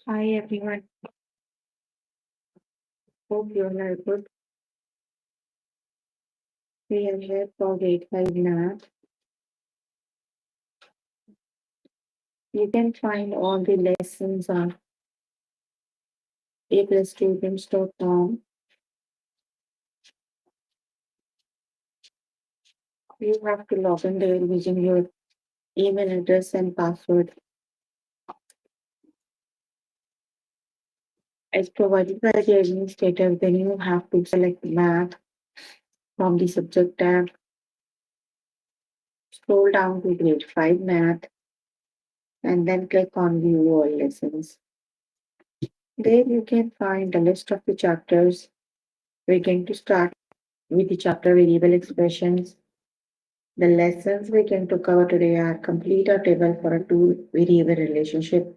Hi everyone, hope you all are good. We are here for grade 5 math. You can find all the lessons on aplusstudents.com. You have to log in there using your email address and password as provided by the administrator. Then you have to select math from the subject tab. Scroll down to grade 5 math and then click on view all lessons. There you can find a list of the chapters. We're going to start with the chapter variable expressions. The lessons we can to cover today are complete a table for a two variable relationship,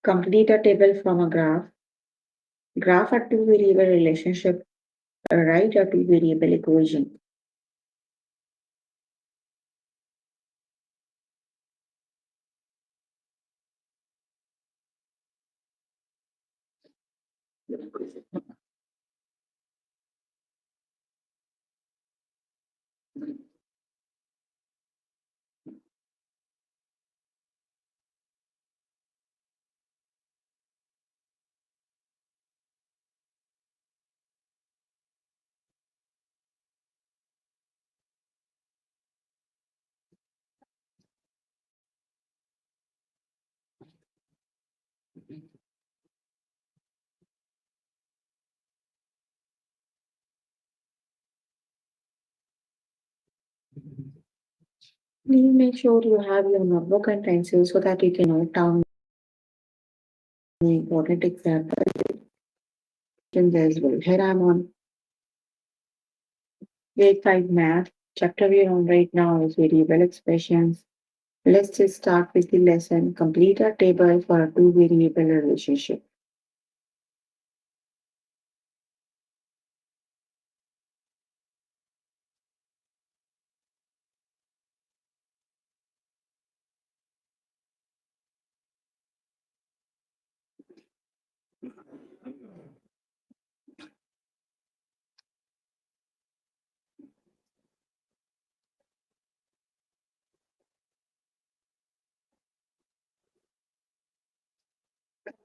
complete a table from a graph, graph a two variable relationship, write a two variable equation. Please make sure you have your notebook and pencil so that you can note down the important examples as well. Here I'm on grade 5 math. Chapter we're on right now is variable expressions. Let's just start with the lesson. Complete a table for a two variable relationship.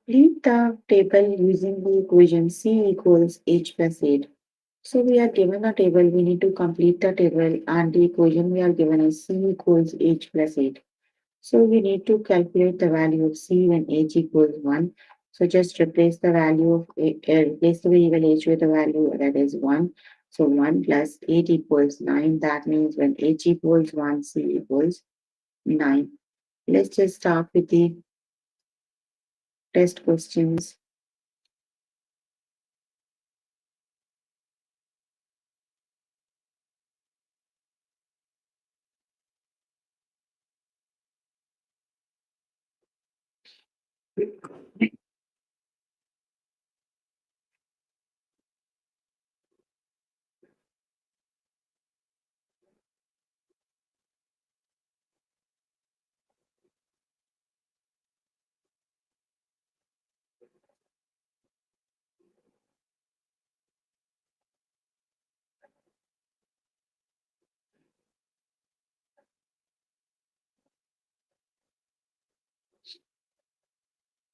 Complete the table using the equation C equals H plus 8. So we are given a table, we need to complete the table and the equation we are given is C equals H plus 8. So we need to calculate the value of C when H equals 1. So just replace the value of replace the variable H with a value that is 1. So 1 plus 8 equals 9. That means when H equals 1, C equals 9. Let's just start with the test questions.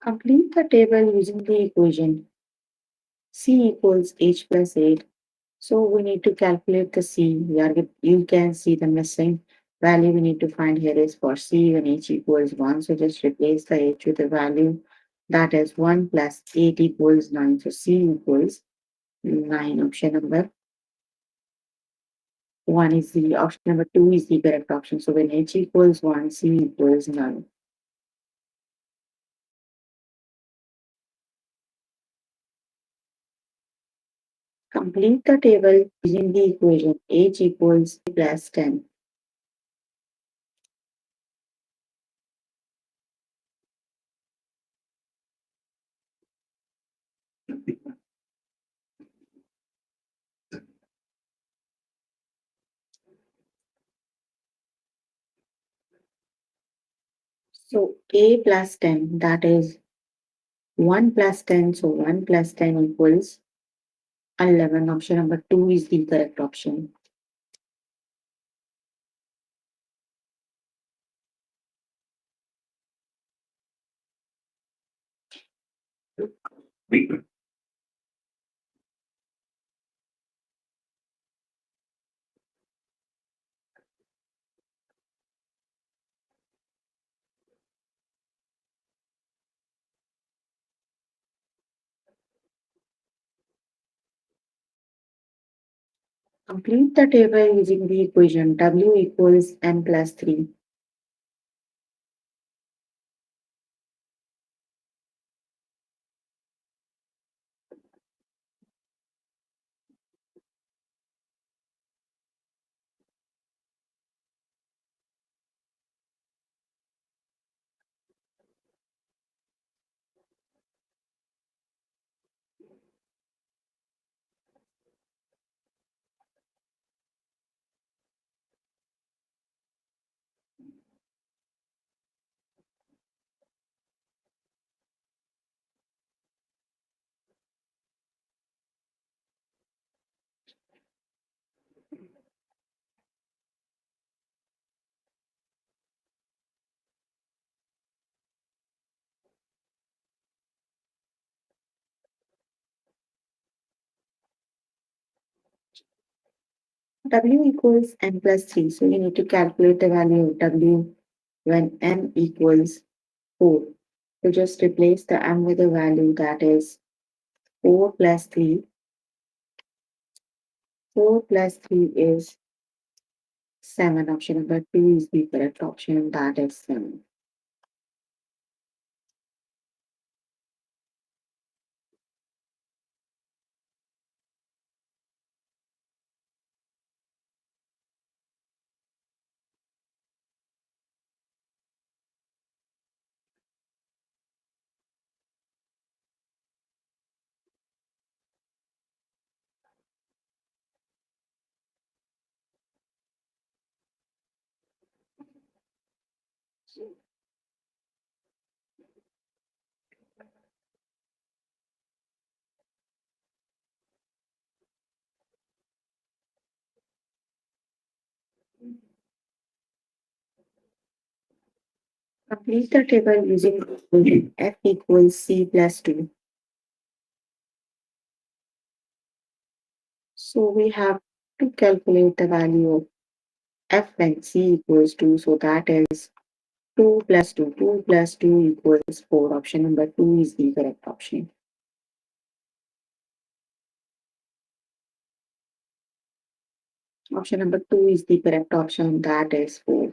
Complete the table using the equation C equals H plus 8. So we need to calculate the C. You can see the missing value we need to find here is for C when H equals 1. So just replace the H with the value that is 1 plus 8 equals 9. So C equals 9. Option number 1 is the option number 2 is the correct option. So when H equals 1, C equals 9. Complete the table using the equation H equals plus 10. So A plus 10, that is 1 plus 10. So 1 plus 10 equals 11. Option number 2 is the correct option. Complete the table using the equation W equals n plus 3. W equals n plus 3. So you need to calculate the value of W when n equals 4. So just replace the m with a value that is 4 plus 3. 4 plus 3 is 7. Option number 2 is the correct option. That is 7. Complete the table using F equals C plus 2. So we have to calculate the value of F when C equals 2. So that is 2 plus 2. 2 plus 2 equals 4. Option number 2 is the correct option. Option number 2 is the correct option. That is 4.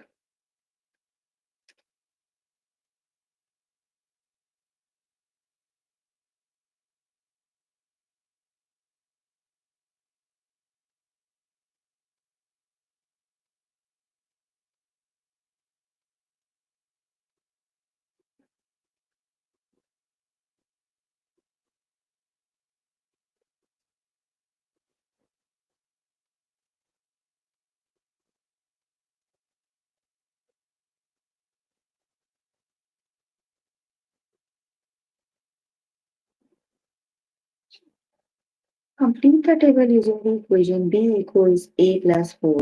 Complete the table using the equation B equals A plus 4.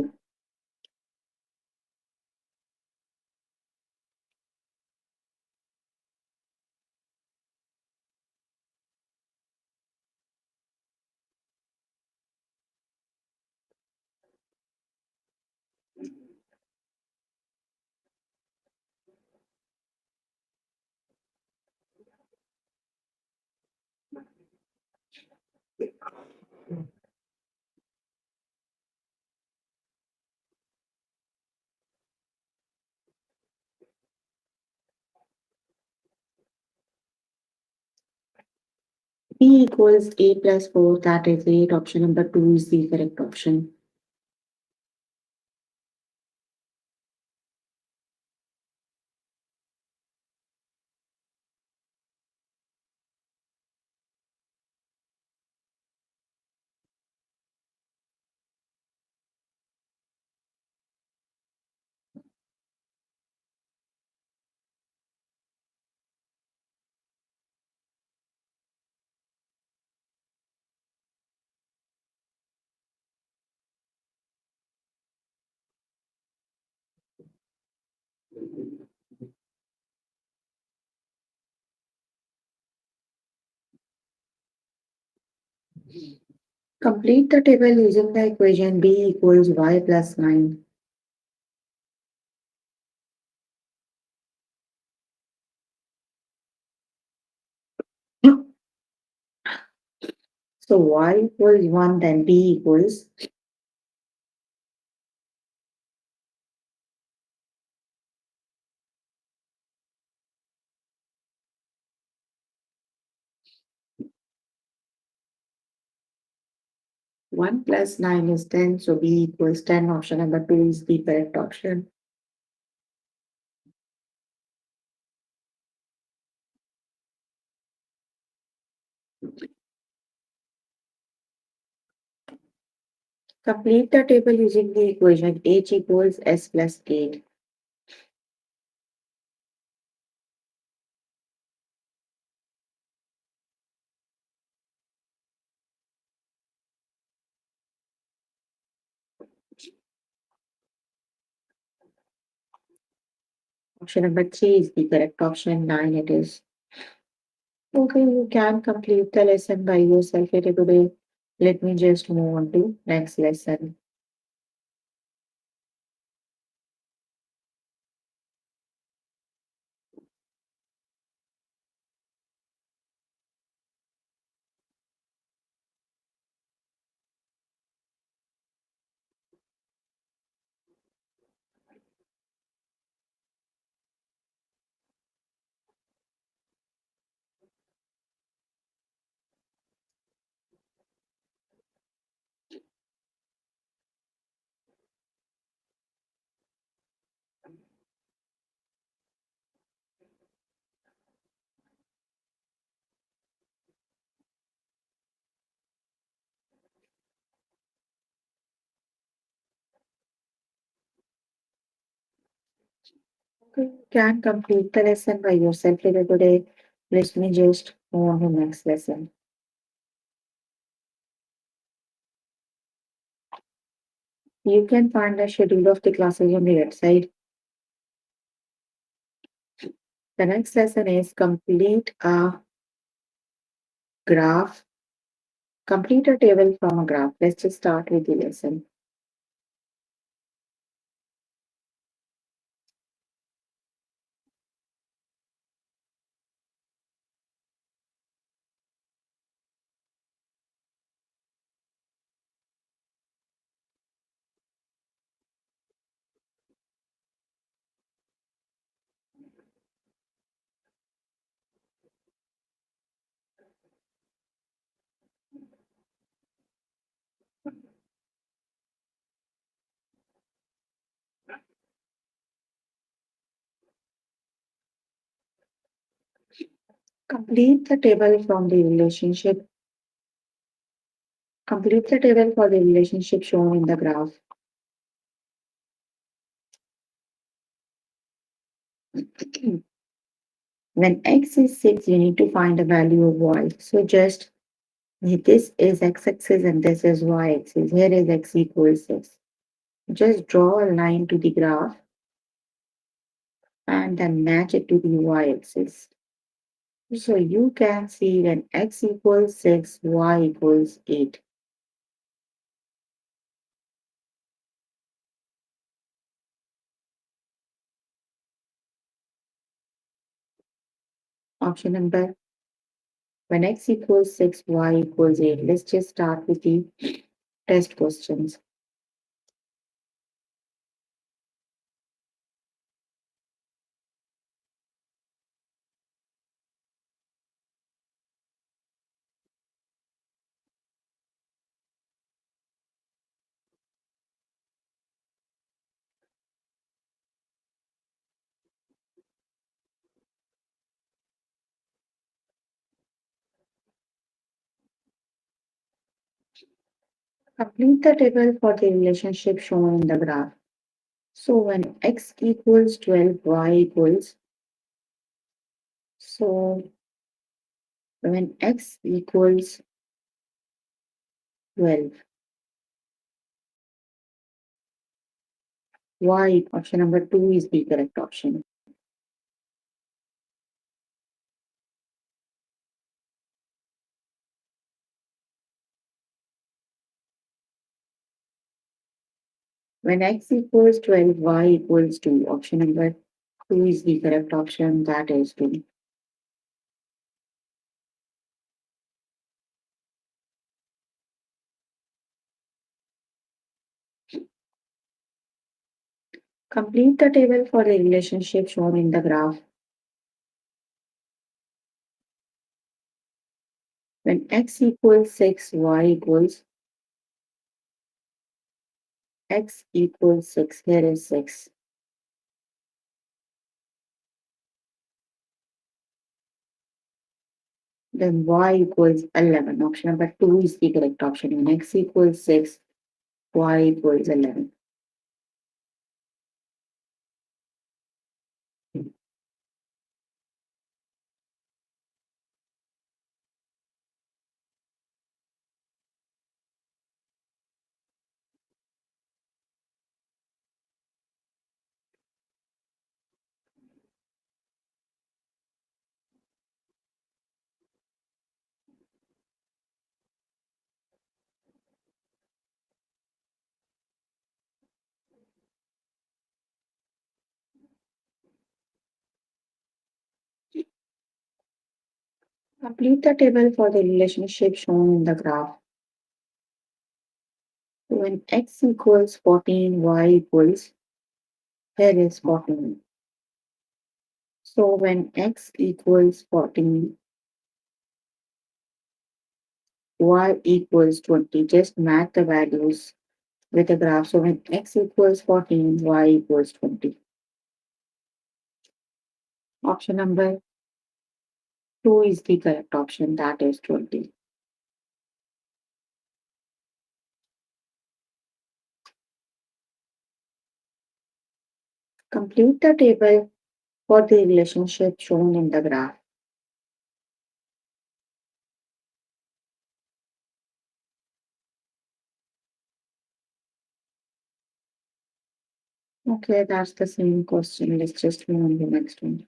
B equals A plus 4. That is 8. Option number 2 is the correct option. Complete the table using the equation b equals y plus 9. So y equals 1, then b equals 1 plus 9 is 10, so b equals 10. Option number 2 is the correct option. Complete the table using the equation h equals s plus 8. Option number 3 is the correct option. 9 it is. Okay, you can complete the lesson by yourself here today. Let me just move on to next lesson. Okay, you can complete the lesson by yourself here today. Let me just move on to next lesson. You can find the schedule of the classes on the website. The next lesson is complete a graph. Complete a table from a graph. Let's just start with the lesson. Complete the table from the relationship. Complete the table for the relationship shown in the graph. When x is 6, you need to find the value of y. So just this is x-axis and this is y-axis. Here is x equals 6. Just draw a line to the graph and then match it to the y-axis. So you can see when x equals 6, y equals 8. Option number, when x equals 6, y equals 8. Let's just start with the test questions. Complete the table for the relationship shown in the graph. So when x equals 12, y equals. So when x equals 12, Why? Option number two is the correct option. When x equals 12, y equals 2. Option number two is the correct option. That is 2. Complete the table for the relationship shown in the graph. When x equals 6, y equals x equals 6. Here is 6. Then y equals 11. Option number 2 is the correct option. When x equals 6, y equals 11. Complete the table for the relationship shown in the graph. So when x equals 14, y equals, here is 14. So when x equals 14, y equals 20, just match the values with the graph. So when x equals 14, y equals 20. Option number 2 is the correct option, that is 20. Complete the table for the relationship shown in the graph. Okay, that's the same question. Let's just move on to the next one.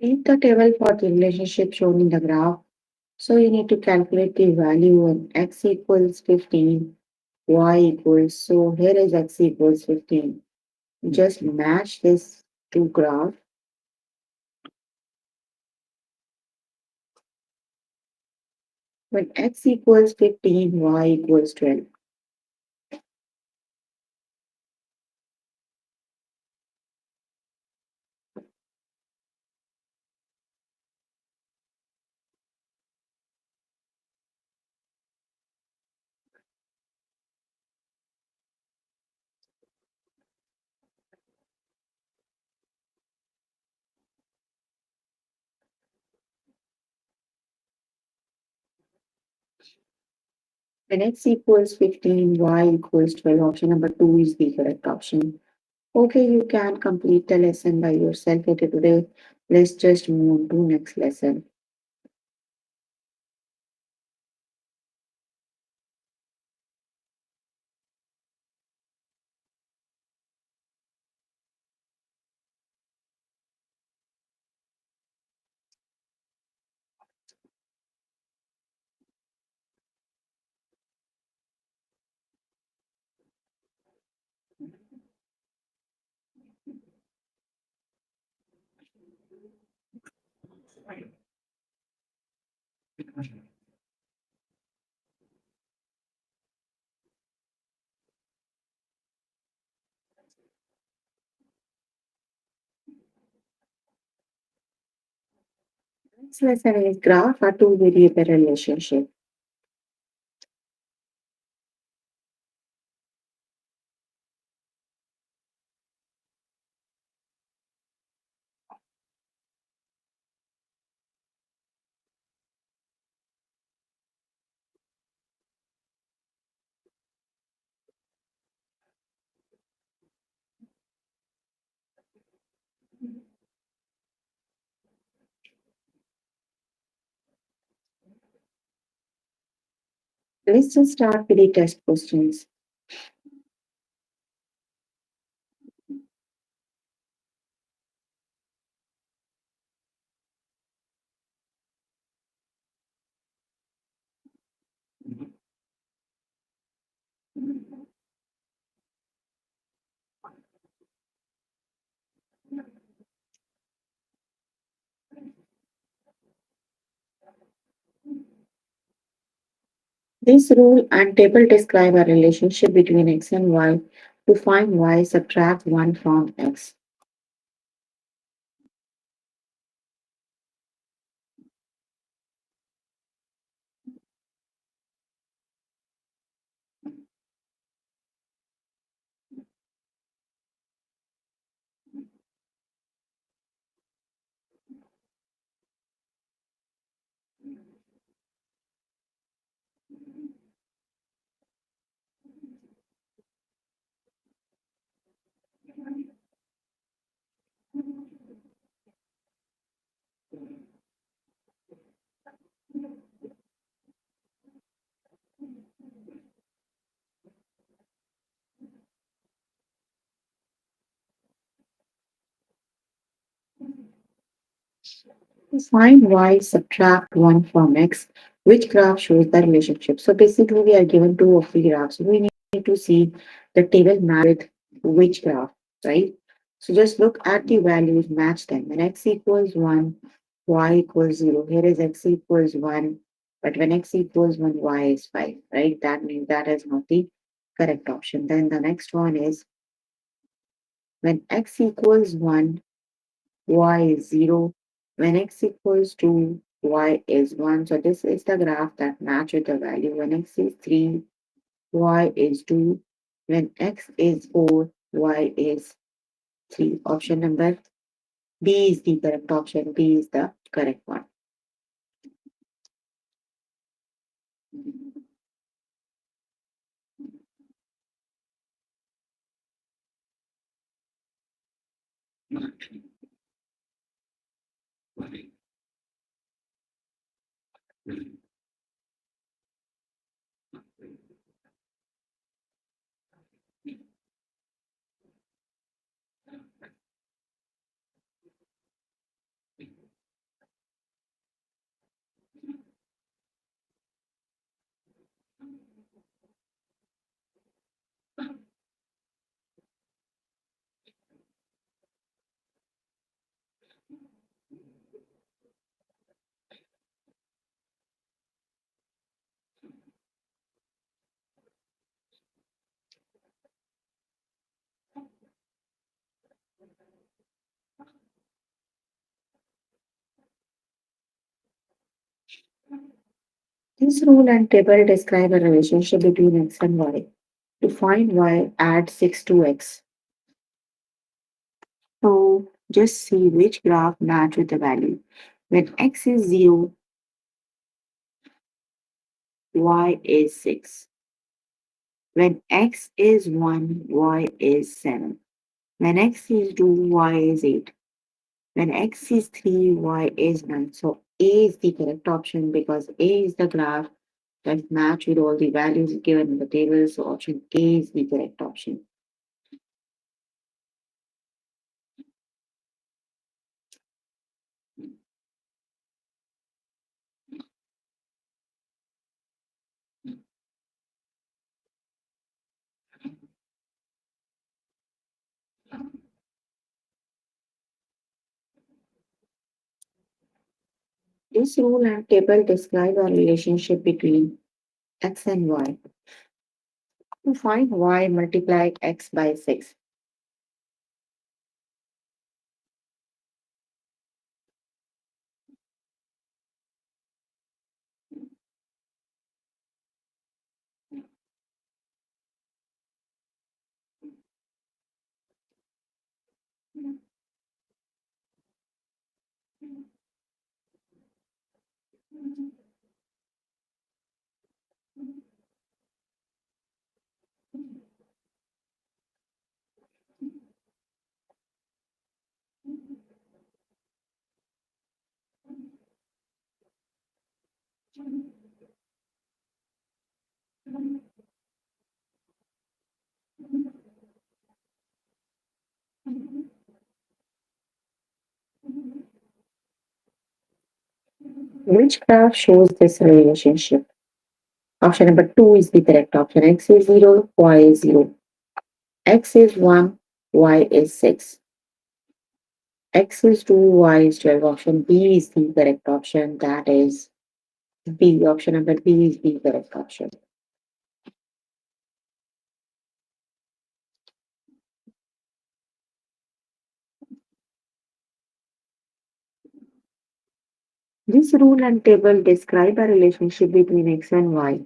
Complete the table for the relationship shown in the graph. So you need to calculate the value when x equals 15, y equals, so here is x equals 15. Just match this to graph. When x equals 15, y equals 12. When x equals 15, y equals 12, option number 2 is the correct option. Okay, you can complete the lesson by yourself okay, today. Let's just move on to next lesson. Next lesson is graph a two variable relationship. Let's just start with the test questions. This rule and table describe a relationship between x and y. To find y, subtract 1 from x. To find y, subtract 1 from x. Which graph shows the relationship? So basically, we are given two of the graphs. We need to see the table match with which graph, right? So just look at the values, match them. When x equals 1, y equals 0. Here is x equals 1, but when x equals 1, y is 5, right? That means that is not the correct option. Then the next one is when x equals 1, y is 0. When x equals 2, y is 1. So this is the graph that matches the value. When x is 3, y is 2. When x is 4, y is 3. Option number B is the correct option. B is the correct one. This rule and table describe a relationship between x and y. To find y, add 6 to x. So just see which graph match with the value. When x is 0, y is 6. When x is 1, y is 7. When x is 2, y is 8. When x is 3, y is 9. So A is the correct option because A is the graph that match with all the values given in the table. So option A is the correct option. This rule and table describe a relationship between x and y. To find y, multiply x by 6. Which graph shows this relationship? Option number 2 is the correct option. X is 0, y is 0. X is 1, y is 6. X is 2, y is 12. Option B is the correct option. That is B. Option number B is the correct option. This rule and table describe a relationship between x and y.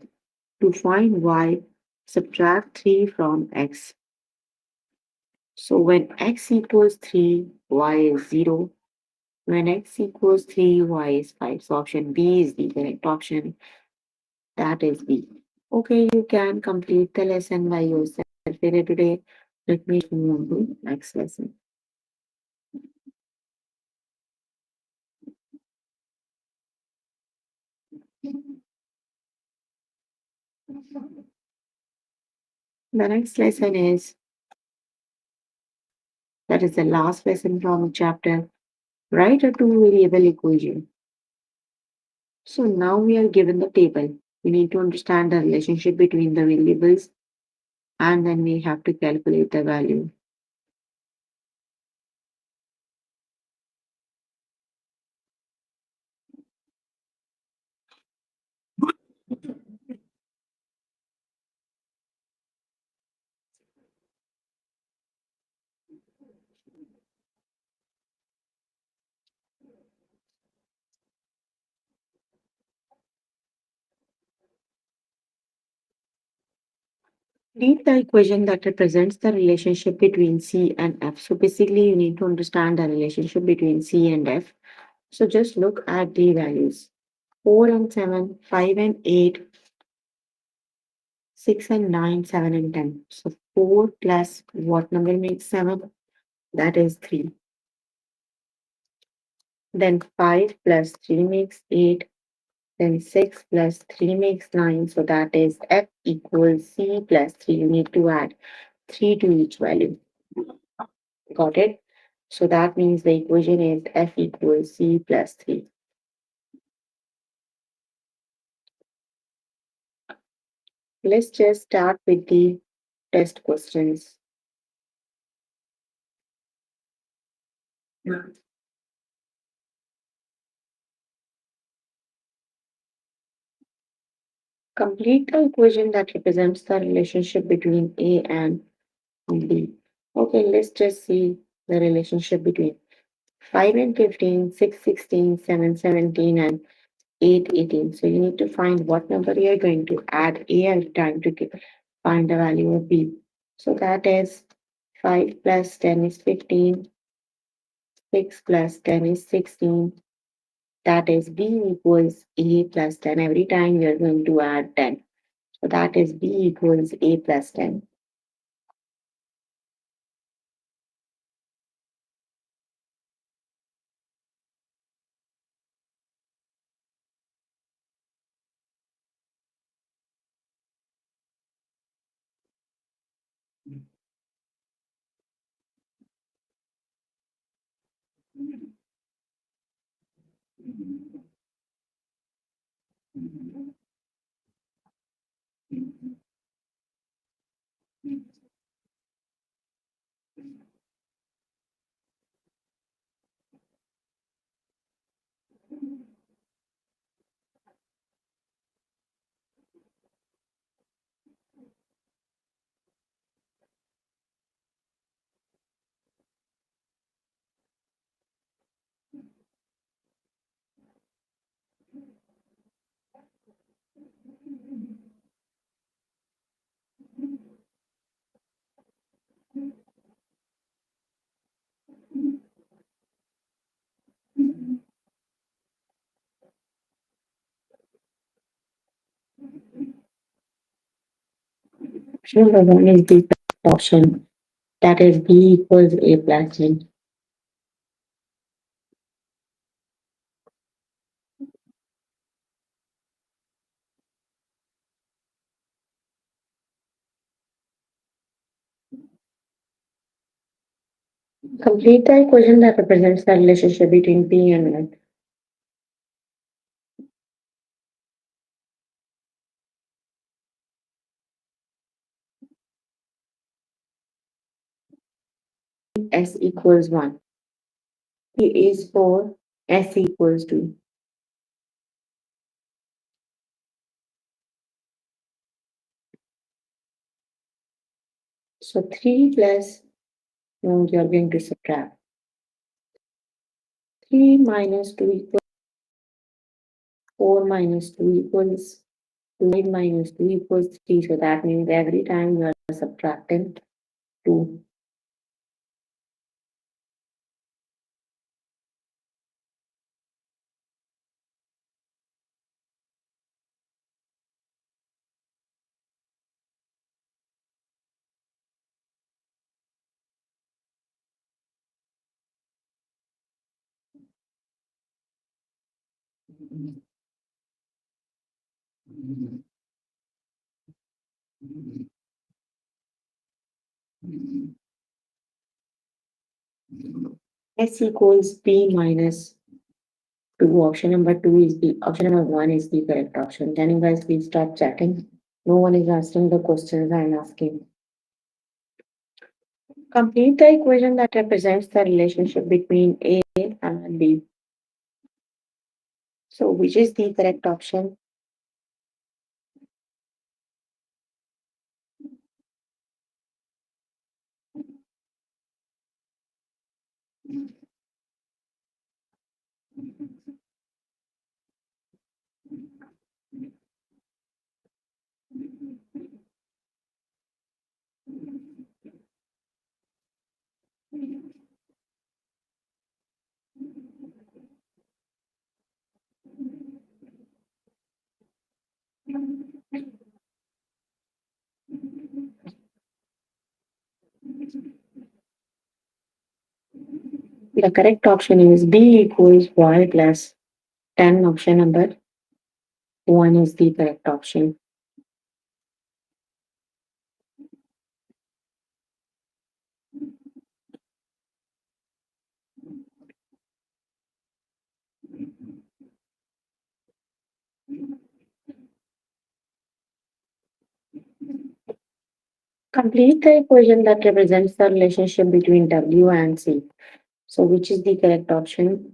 To find y, subtract 3 from x. So when x equals 3, y is 0. When x equals 3, y is 5. So option B is the correct option. That is B. Okay, you can complete the lesson by yourself here today. Let me move on to next lesson. The next lesson is that is the last lesson from chapter. Write a two variable equation. So now we are given the table. We need to understand the relationship between the variables and then we have to calculate the value. Read the equation that represents the relationship between C and F. So basically, you need to understand the relationship between C and F. So just look at the values 4 and 7, 5 and 8, 6 and 9, 7 and 10. So 4 plus what number makes 7? That is 3. Then 5 plus 3 makes 8. Then 6 plus 3 makes 9. So that is F equals C plus 3. You need to add 3 to each value. Got it? So that means the equation is F equals C plus 3. Let's just start with the test questions. Complete the equation that represents the relationship between A and B. Okay, let's just see the relationship between 5 and 15, 6, 16, 7, 17, and 8, 18. So you need to find what number you're going to add A every time to find the value of B. So that is 5 plus 10 is 15, 6 plus 10 is 16. That is B equals A plus 10. Every time you're going to add 10. So that is B equals A plus 10. Option number one is the correct option. That is B equals A plus C. Complete the equation that represents the relationship between P and N. S equals 1. P is 4, S equals 2. So 3 plus, no, you are going to subtract. 3 minus 2 equals 4 minus 2 equals 5 minus 2 equals 3. So that means every time you are subtracting 2. S equals P minus 2. Option number 1 is the correct option. Can you guys please stop chatting? No one is answering the questions I'm asking. Complete the equation that represents the relationship between A and B. So which is the correct option? The correct option is B equals Y plus 10. Option number 1 is the correct option. Complete the equation that represents the relationship between W and C. So which is the correct option?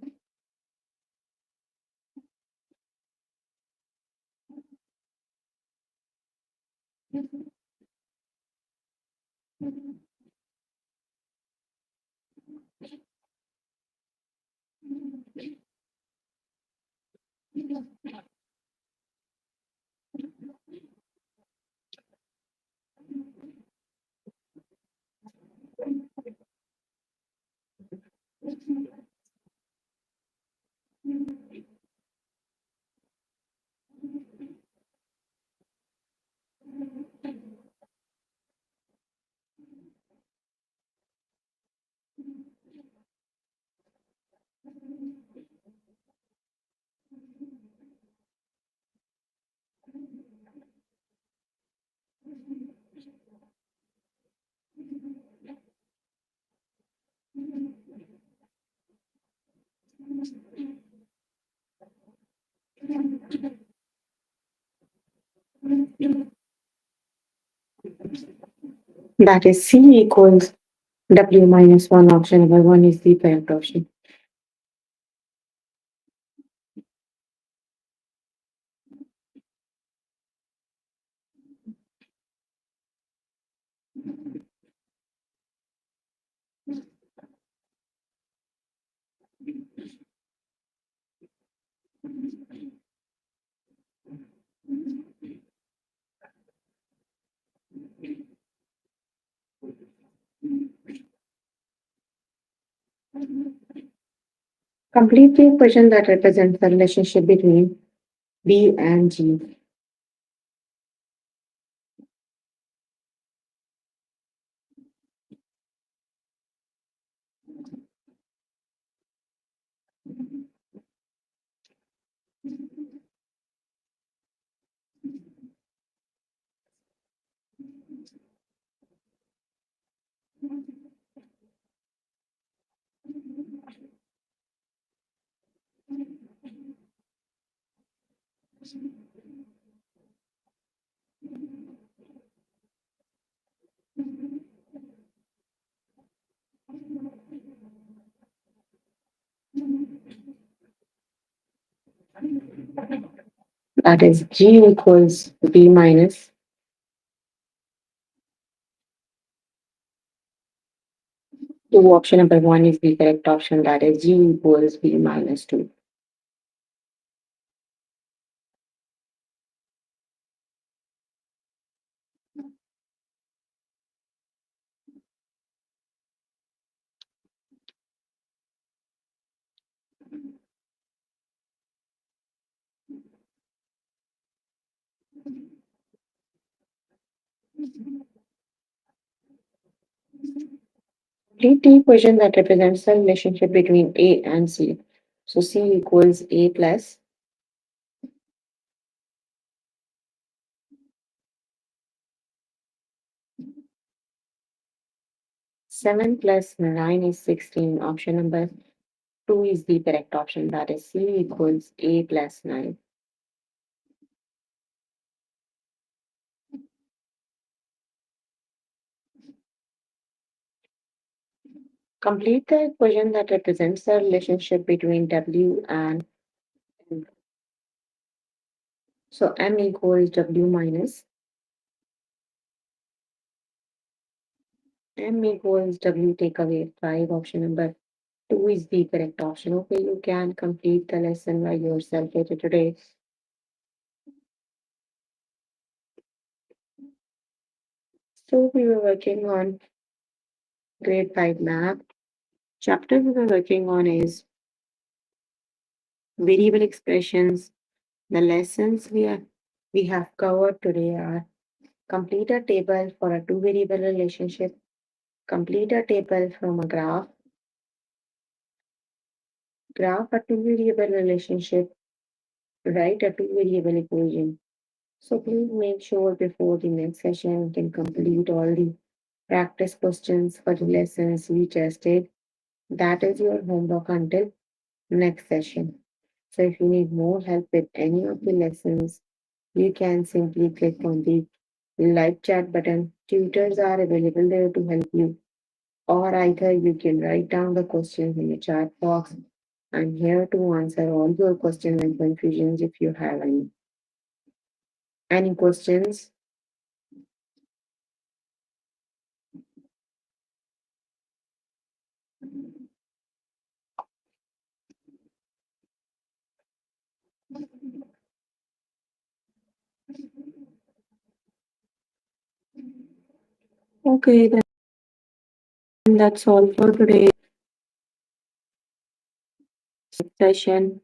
That is C equals W minus 1. Option number 1 is the correct option. Complete the equation that represents the relationship between B and G. That is G equals B minus. So option number one is the correct option. That is G equals B minus 2. Complete the equation that represents the relationship between A and C. So C equals A plus 7 plus 9 is 16. Option number 2 is the correct option. That is C equals A plus 9. Complete the equation that represents the relationship between W and M. So M equals W minus M equals W take away 5. Option number 2 is the correct option. Okay, you can complete the lesson by yourself later today. So we were working on grade 5 math. Chapter we were working on is variable expressions. The lessons we have covered today are complete a table for a two variable relationship, complete a table from a graph a two variable relationship, write a two variable equation. So please make sure before the next session you can complete all the practice questions for the lessons we tested. That is your homework until next session. So if you need more help with any of the lessons, you can simply click on the live chat button. Tutors are available there to help you. Or either you can write down the questions in the chat box. I'm here to answer all your questions and confusions if you have any. Any questions? Okay, then that's all for today's session.